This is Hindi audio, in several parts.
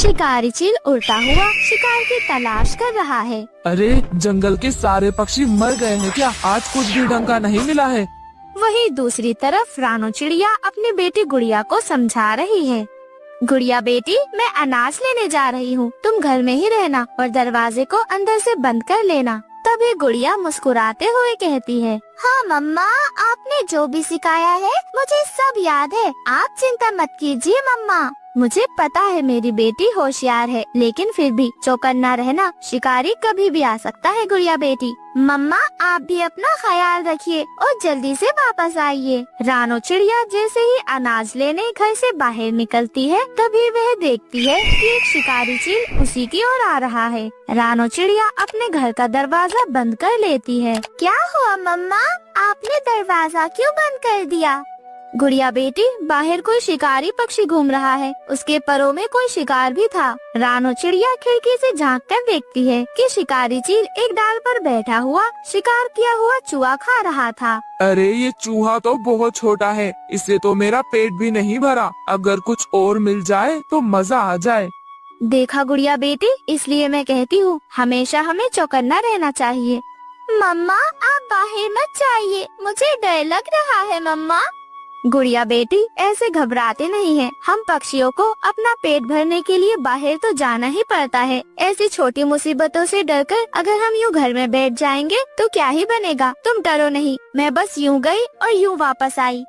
शिकारी चील उड़ता हुआ शिकार की तलाश कर रहा है। अरे जंगल के सारे पक्षी मर गए हैं क्या? आज कुछ भी ढंग का नहीं मिला है। वहीं दूसरी तरफ रानो चिड़िया अपनी बेटी गुड़िया को समझा रही है। गुड़िया बेटी, मैं अनाज लेने जा रही हूँ, तुम घर में ही रहना और दरवाजे को अंदर से बंद कर लेना। तभी गुड़िया मुस्कुराते हुए कहती है, हाँ मम्मा, आपने जो भी सिखाया है मुझे सब याद है, आप चिंता मत कीजिए मम्मा। मुझे पता है मेरी बेटी होशियार है, लेकिन फिर भी चौकन्ना रहना, शिकारी कभी भी आ सकता है गुड़िया बेटी। मम्मा, आप भी अपना ख्याल रखिए और जल्दी से वापस आइए। रानो चिड़िया जैसे ही अनाज लेने घर से बाहर निकलती है, तभी वह देखती है कि एक शिकारी चील उसी की ओर आ रहा है। रानो चिड़िया अपने घर का दरवाजा बंद कर लेती है। क्या हुआ मम्मा, आपने दरवाजा क्यों बंद कर दिया? गुड़िया बेटी, बाहर कोई शिकारी पक्षी घूम रहा है, उसके परों में कोई शिकार भी था। रानो चिड़िया खिड़की से झांक कर देखती है कि शिकारी चील एक डाल पर बैठा हुआ शिकार किया हुआ चूहा खा रहा था। अरे ये चूहा तो बहुत छोटा है, इससे तो मेरा पेट भी नहीं भरा। अगर कुछ और मिल जाए तो मजा आ जाए। देखा गुड़िया बेटी, इसलिए मैं कहती हूँ हमेशा हमें चौकन्ना रहना चाहिए। मम्मा, आप बाहर मत जाइए, मुझे डर लग रहा है मम्मा। गुड़िया बेटी, ऐसे घबराते नहीं हैं। हम पक्षियों को अपना पेट भरने के लिए बाहर तो जाना ही पड़ता है। ऐसी छोटी मुसीबतों से डरकर अगर हम यूँ घर में बैठ जाएंगे तो क्या ही बनेगा। तुम डरो नहीं, मैं बस यूँ गई और यूँ वापस आई।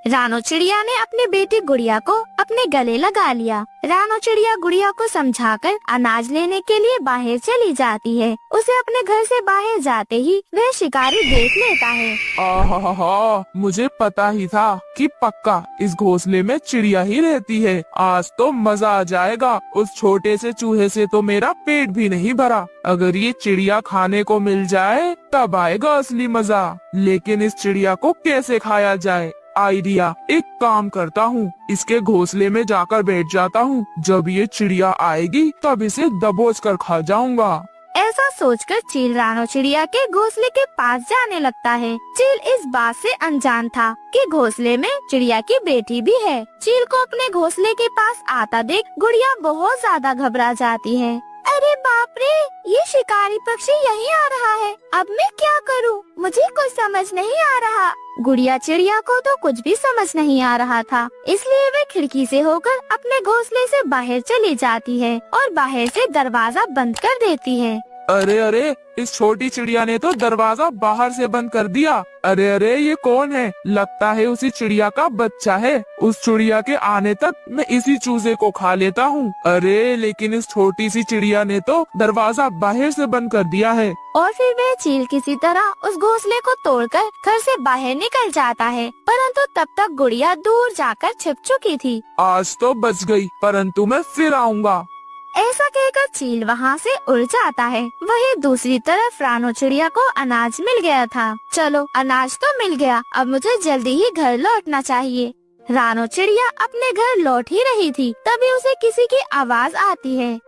रानो चिड़िया ने अपनी बेटी गुड़िया को अपने गले लगा लिया। रानो चिड़िया गुड़िया को समझाकर अनाज लेने के लिए बाहर चली जाती है। उसे अपने घर से बाहर जाते ही वह शिकारी देख लेता है। आहा, मुझे पता ही था कि पक्का इस घोंसले में चिड़िया ही रहती है। आज तो मजा आ जाएगा। उस छोटे से चूहे से तो मेरा पेट भी नहीं भरा। अगर ये चिड़िया खाने को मिल जाए तब आएगा असली मजा। लेकिन इस चिड़िया को कैसे खाया जाए? आइडिया, एक काम करता हूँ, इसके घोंसले में जाकर बैठ जाता हूँ। जब ये चिड़िया आएगी तब इसे दबोच कर खा जाऊंगा। ऐसा सोचकर चील रानो चिड़िया के घोंसले के पास जाने लगता है। चील इस बात से अनजान था कि घोंसले में चिड़िया की बेटी भी है। चील को अपने घोंसले के पास आता देख गुड़िया बहुत ज्यादा घबरा जाती है। अरे बाप रे, ये शिकारी पक्षी यहीं आ रहा है, अब मैं क्या करूं? मुझे कुछ समझ नहीं आ रहा। गुड़िया चिड़िया को तो कुछ भी समझ नहीं आ रहा था, इसलिए वे खिड़की से होकर अपने घोंसले से बाहर चली जाती है और बाहर से दरवाजा बंद कर देती है। अरे अरे, इस छोटी चिड़िया ने तो दरवाजा बाहर से बंद कर दिया। अरे अरे, ये कौन है? लगता है उसी चिड़िया का बच्चा है। उस चिड़िया के आने तक मैं इसी चूजे को खा लेता हूँ। अरे लेकिन इस छोटी सी चिड़िया ने तो दरवाजा बाहर से बंद कर दिया है। और फिर वह चील किसी तरह उस घोंसले को तोड़कर घर से बाहर निकल जाता है, परंतु तब तक गुड़िया दूर जाकर छिप चुकी थी। आज तो बच गई, परंतु मैं फिर आऊँगा। ऐसा कहकर चील वहाँ से उड़ जाता है। वहीं दूसरी तरफ रानो चिड़िया को अनाज मिल गया था। चलो, अनाज तो मिल गया, अब मुझे जल्दी ही घर लौटना चाहिए। रानो चिड़िया अपने घर लौट ही रही थी, तभी उसे किसी की आवाज आती है।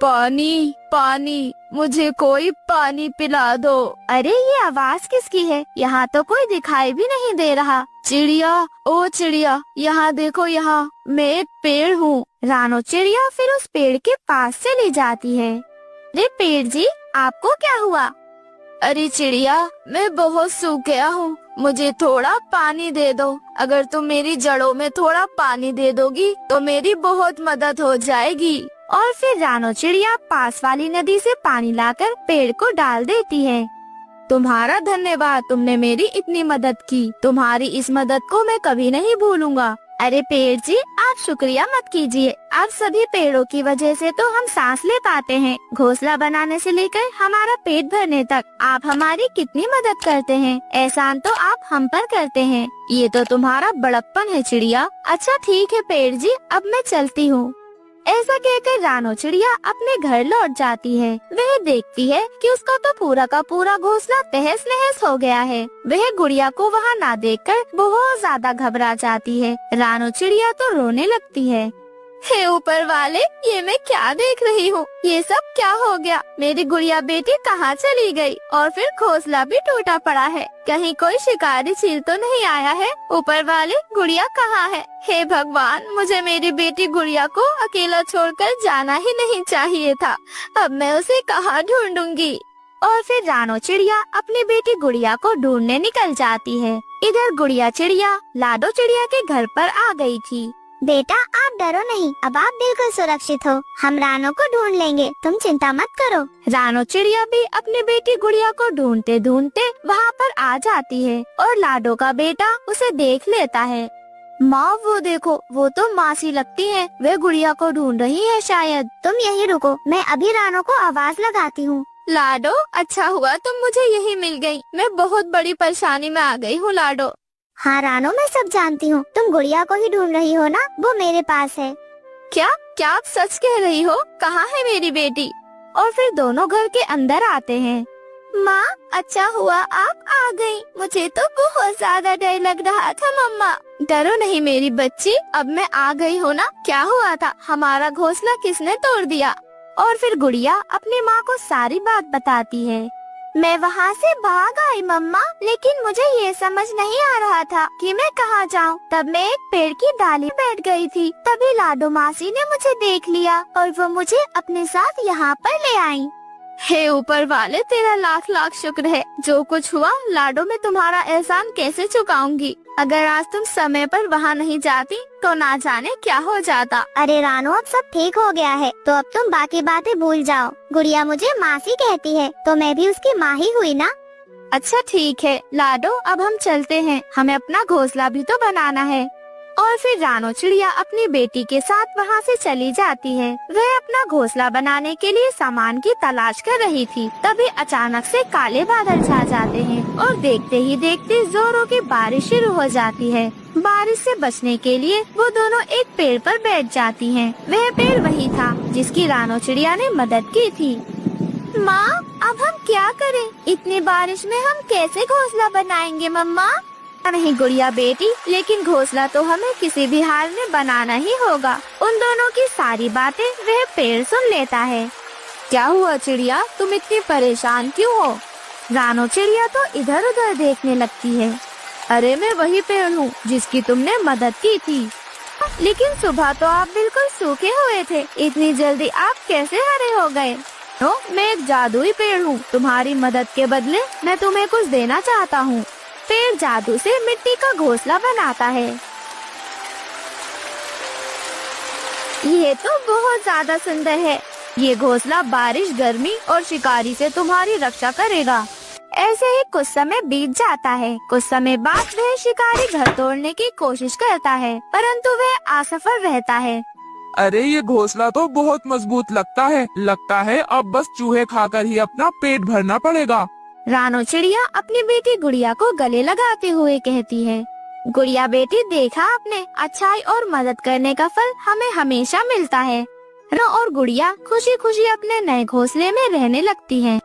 पानी पानी, मुझे कोई पानी पिला दो। अरे ये आवाज किसकी है? यहाँ तो कोई दिखाई भी नहीं दे रहा। चिड़िया, ओ चिड़िया, यहाँ देखो, यहाँ मैं एक पेड़ हूँ। रानो चिड़िया फिर उस पेड़ के पास चली जाती है। अरे पेड़ जी, आपको क्या हुआ? अरे चिड़िया, मैं बहुत सूख गया हूँ, मुझे थोड़ा पानी दे दो। अगर तुम मेरी जड़ों में थोड़ा पानी दे दोगी तो मेरी बहुत मदद हो जाएगी। और फिर रानो चिड़िया पास वाली नदी से पानी लाकर पेड़ को डाल देती है। तुम्हारा धन्यवाद, तुमने मेरी इतनी मदद की। तुम्हारी इस मदद को मैं कभी नहीं भूलूंगा। अरे पेड़ जी, आप शुक्रिया मत कीजिए। आप सभी पेड़ों की वजह से तो हम सांस ले पाते हैं। घोंसला बनाने से लेकर हमारा पेट भरने तक आप हमारी कितनी मदद करते हैं। एहसान तो आप हम पर करते हैं। ये तो तुम्हारा बड़प्पन है चिड़िया। अच्छा ठीक है पेड़ जी, अब मैं चलती हूँ। ऐसा कहकर रानो चिड़िया अपने घर लौट जाती है। वह देखती है कि उसका तो पूरा का पूरा घोंसला तहस नहस हो गया है। वह गुड़िया को वहाँ ना देखकर बहुत ज्यादा घबरा जाती है। रानो चिड़िया तो रोने लगती है। हे ऊपर वाले, ये मैं क्या देख रही हूँ? ये सब क्या हो गया? मेरी गुड़िया बेटी कहाँ चली गई? और फिर घोंसला भी टूटा पड़ा है। कहीं कोई शिकारी चील तो नहीं आया है? ऊपर वाले, गुड़िया कहाँ है? हे भगवान, मुझे मेरी बेटी गुड़िया को अकेला छोड़कर जाना ही नहीं चाहिए था। अब मैं उसे कहाँ ढूंढूंगी? और फिर रानो चिड़िया अपनी बेटी गुड़िया को ढूंढने निकल जाती है। इधर गुड़िया चिड़िया लाडो चिड़िया के घर पर आ गई थी। बेटा, आप डरो नहीं, अब आप बिल्कुल सुरक्षित हो। हम रानो को ढूंढ लेंगे, तुम चिंता मत करो। रानो चिड़िया भी अपनी बेटी गुड़िया को ढूंढते ढूंढते वहाँ पर आ जाती है और लाडो का बेटा उसे देख लेता है। माँ, वो देखो, वो तो मासी लगती है। वे गुड़िया को ढूंढ रही है शायद। तुम यहीं रुको, मैं अभी रानो को आवाज लगाती हूँ। लाडो, अच्छा हुआ तुम मुझे यही मिल गई। मैं बहुत बड़ी परेशानी में आ गई हूँ लाडो। हाँ रानो, मैं सब जानती हूँ। तुम गुड़िया को ही ढूंढ रही हो ना? वो मेरे पास है। क्या क्या आप सच कह रही हो? कहाँ है मेरी बेटी? और फिर दोनों घर के अंदर आते हैं। माँ, अच्छा हुआ आप आ गई। मुझे तो बहुत ज्यादा डर लग रहा था मम्मा। डरो नहीं मेरी बच्ची, अब मैं आ गई हूँ ना। क्या हुआ था? हमारा घोंसला किसने तोड़ दिया? और फिर गुड़िया अपनी माँ को सारी बात बताती है। मैं वहाँ से भाग आई मम्मा, लेकिन मुझे ये समझ नहीं आ रहा था कि मैं कहाँ जाऊँ। तब मैं एक पेड़ की डाली बैठ गई थी। तभी लाडो मासी ने मुझे देख लिया और वो मुझे अपने साथ यहाँ पर ले आई। हे ऊपर वाले, तेरा लाख लाख शुक्र है। जो कुछ हुआ लाडो, मैं तुम्हारा एहसान कैसे चुकाऊंगी? अगर आज तुम समय पर वहाँ नहीं जाती तो ना जाने क्या हो जाता। अरे रानो, अब सब ठीक हो गया है, तो अब तुम बाकी बातें भूल जाओ। गुड़िया मुझे मासी कहती है, तो मैं भी उसकी माँ ही हुई ना। अच्छा ठीक है लाडो, अब हम चलते हैं। हमें अपना घोंसला भी तो बनाना है। और फिर रानो चिड़िया अपनी बेटी के साथ वहाँ से चली जाती है। वह अपना घोंसला बनाने के लिए सामान की तलाश कर रही थी। तभी अचानक से काले बादल छा जाते हैं और देखते ही देखते जोरों की बारिश शुरू हो जाती है। बारिश से बचने के लिए वो दोनों एक पेड़ पर बैठ जाती हैं। वह पेड़ वही था जिसकी रानो चिड़िया ने मदद की थी। माँ, अब हम क्या करें? इतनी बारिश में हम कैसे घोंसला बनाएंगे मम्मा? नहीं गुड़िया बेटी, लेकिन घोंसला तो हमें किसी भी हाल में बनाना ही होगा। उन दोनों की सारी बातें वह पेड़ सुन लेता है। क्या हुआ चिड़िया, तुम इतनी परेशान क्यों हो? रानो चिड़िया तो इधर उधर देखने लगती है। अरे मैं वही पेड़ हूँ जिसकी तुमने मदद की थी। लेकिन सुबह तो आप बिल्कुल सूखे हुए थे, इतनी जल्दी आप कैसे हरे हो गए? मैं एक जादुई पेड़ हूँ। तुम्हारी मदद के बदले मैं तुम्हें कुछ देना चाहता हूँ। पेड़ जादू से मिट्टी का घोंसला बनाता है। ये तो बहुत ज्यादा सुंदर है। ये घोंसला बारिश, गर्मी और शिकारी से तुम्हारी रक्षा करेगा। ऐसे ही कुछ समय बीत जाता है। कुछ समय बाद वह शिकारी घर तोड़ने की कोशिश करता है, परंतु वह असफल रहता है। अरे ये घोंसला तो बहुत मजबूत लगता है अब बस चूहे खाकर ही अपना पेट भरना पड़ेगा। रानो चिड़िया अपनी बेटी गुड़िया को गले लगाते हुए कहती है। गुड़िया बेटी, देखा आपने, अच्छाई और मदद करने का फल हमें हमेशा मिलता है। रानो और गुड़िया खुशी खुशी अपने नए घोंसले में रहने लगती हैं।